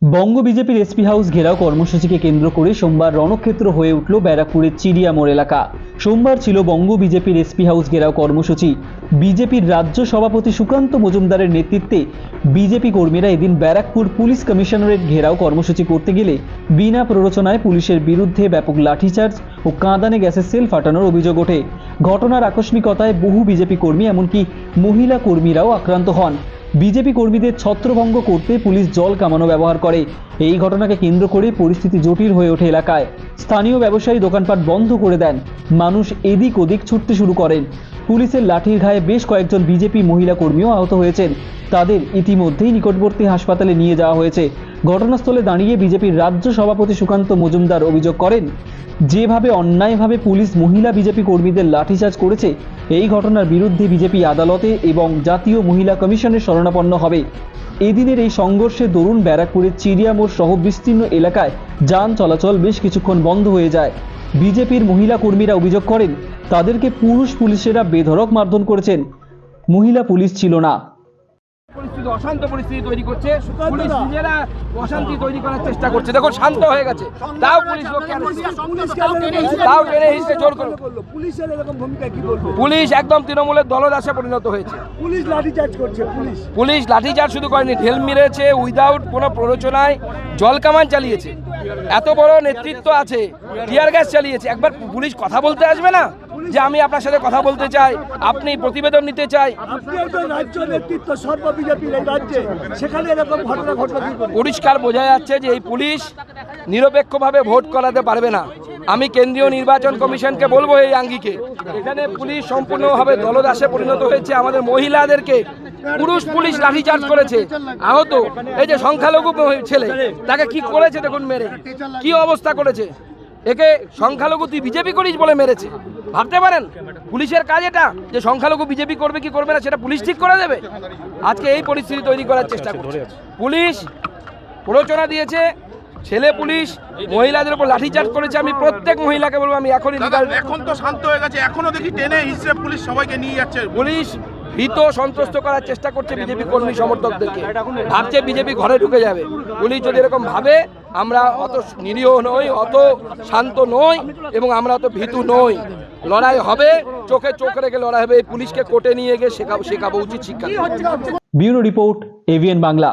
বঙ্গ বিজেপির SP house ঘেরাও কর্মসূচিকে কেন্দ্র করে সোমবার রণক্ষেত্র হয়ে উঠল ব্যারাকপুরের চিড়িয়ামোড় এলাকা। সোমবার ছিল বঙ্গ বিজেপির এসপি হাউস ঘেরাও কর্মসূচি। বিজেপির রাজ্য সভাপতি সুকান্ত মজুমদারের নেতৃত্বে বিজেপি কর্মীরা এদিন ব্যারাকপুর পুলিশ কমিশনারেট ঘেরাও কর্মসূচি করতে গেলে বিনা প্ররোচনায় পুলিশের বিরুদ্ধে ব্যাপক লাঠিচার্জ ও কাঁদানে গ্যাসের সেল ফাটানোর অভিযোগ ওঠে। ঘটনার আকস্মিকতায় বহু বিজেপি কর্মী এমনকি মহিলা কর্মীরাও আক্রান্ত হন। বিজেপি কর্মীদের ছত্রভঙ্গ করতে পুলিশ জল কামানো ব্যবহার করে। এই ঘটনাকে কেন্দ্র করে পরিস্থিতি জটিল হয়ে ওঠে এলাকায়। স্থানীয় ব্যবসায়ী দোকানপাট বন্ধ করে দেন, মানুষ এদিক ওদিক ছুটতে শুরু করেন। পুলিশের লাঠির ঘায়ে বেশ কয়েকজন বিজেপি মহিলা কর্মীও আহত হয়েছেন। তাদের ইতিমধ্যেই নিকটবর্তী হাসপাতালে নিয়ে যাওয়া হয়েছে। ঘটনাস্থলে দাঁড়িয়ে বিজেপির রাজ্য সভাপতি সুকান্ত মজুমদার অভিযোগ করেন, যেভাবে অন্যায়ভাবে পুলিশ মহিলা বিজেপি কর্মীদের লাঠিচার্জ করেছে, এই ঘটনার বিরুদ্ধে বিজেপি আদালতে এবং জাতীয় মহিলা কমিশনের শরণাপন্ন হবে। এদিনের এই সংঘর্ষে দরুন ব্যারাকপুরের চিড়িয়ামোড় সহ বিস্তীর্ণ এলাকায় যান চলাচল বেশ কিছুক্ষণ বন্ধ হয়ে যায়। বিজেপির মহিলা কর্মীরা অভিযোগ করেন, তাদেরকে পুলিশেরা বেধড়ক মারধর করেছেন, মহিলা পুলিশ ছিল না। পরিস্থিতি অশান্ত পরিস্থিতি তৈরি করছে, পুলিশ নিজেরা অশান্তি তৈরি করার চেষ্টা করছে। দেখো শান্ত হয়ে গেছে, তাও পুলিশ তাও টেনে হিসেবে জোর করে। পুলিশের এরকম ভূমিকা কি বলবো? পুলিশ একদম তৃণমূলের দলদাসে পরিণত হয়েছে। পুলিশ লাঠিচার্জ করছে। পুলিশ লাঠিচার্জ শুধু করেনি, ঢেল মেরেছে, উইদাউট কোনো প্ররোচনায় জল কামান চালিয়েছে। এত বড় নেতৃত্ব আছে, টিয়ার গ্যাস চালিয়েছে। একবার পুলিশ কথা বলতে আসবে না যে আমি আপনার সাথে কথা বলতে চাই, আপনি প্রতিবেদন নিতে চাই? আপনি একজন রাজ্য নেতৃত্ব সর্ব বিজেপির এই রাজ্যে, সেখানে এরকম ঘটনা ঘটনা কি করবে? পরিষ্কার বোঝা যাচ্ছে যে এই পুলিশ নিরপেক্ষভাবে ভোট করাতে পারবে না। আমি কেন্দ্রীয় নির্বাচন কমিশনকে বলবো এই আঙ্গিকে, এখানে পুলিশ সম্পূর্ণভাবে দলদাসে পরিণত হয়েছে। আমাদের মহিলাদেরকে পুরুষ পুলিশ লাঠিচার্জ করেছে, আহত। এই যে সংখ্যালঘু ছেলে, তাকে কি করেছে দেখুন, মেরে কি অবস্থা করেছে। একে সংখ্যালঘু তুই বিজেপি করিস বলে মেরেছে। ভাবতে পারেন পুলিশের কাজ এটা, যে সংখ্যালঘু বিজেপি করবে কি করবে না সেটা পুলিশ ঠিক করে দেবে? আজকে এই পরিস্থিতি তৈরি করার চেষ্টা করছে। পুলিশ প্ররোচনা দিয়েছে, ছেলে পুলিশ মহিলাদের উপর লাঠিচার্জ করেছে। আমি প্রত্যেক মহিলাকে বলবো, আমি এখনই এখন তো শান্ত হয়ে গেছে, এখনো দেখি টেনে হিসেবে পুলিশ সবাইকে নিয়ে যাচ্ছে। পুলিশ ভীত সন্ত্রস্ত করার চেষ্টা করছে বিজেপি কর্মী সমর্থকদেরকে। ভাবছে বিজেপি ঘরে ঢুকে যাবে। পুলিশ যদি এরকম ভাবে, আমরা অত নিরীহ নই, অত শান্ত নই এবং আমরা অত ভীতু নই। লড়াই হবে, চোখে চোখ রেখে লড়াই হবে। এই পুলিশকে কোর্টে নিয়ে গিয়ে শেখাবো উচিত শিক্ষা। Bureau report, AVN Bangla.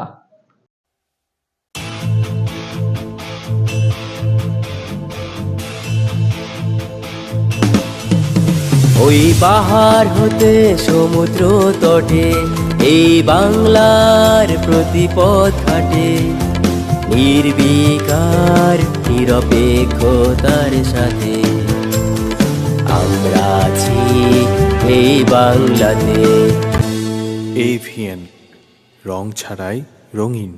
ওই পাহাড় হতে সমুদ্র তটে এই বাংলার প্রতিপদ ঘাটে, নির্বিকার নিরপেক্ষতার সাথে আমরা আছি এই বাংলাতে। এভিএন, রং ছাড়াই রঙিন।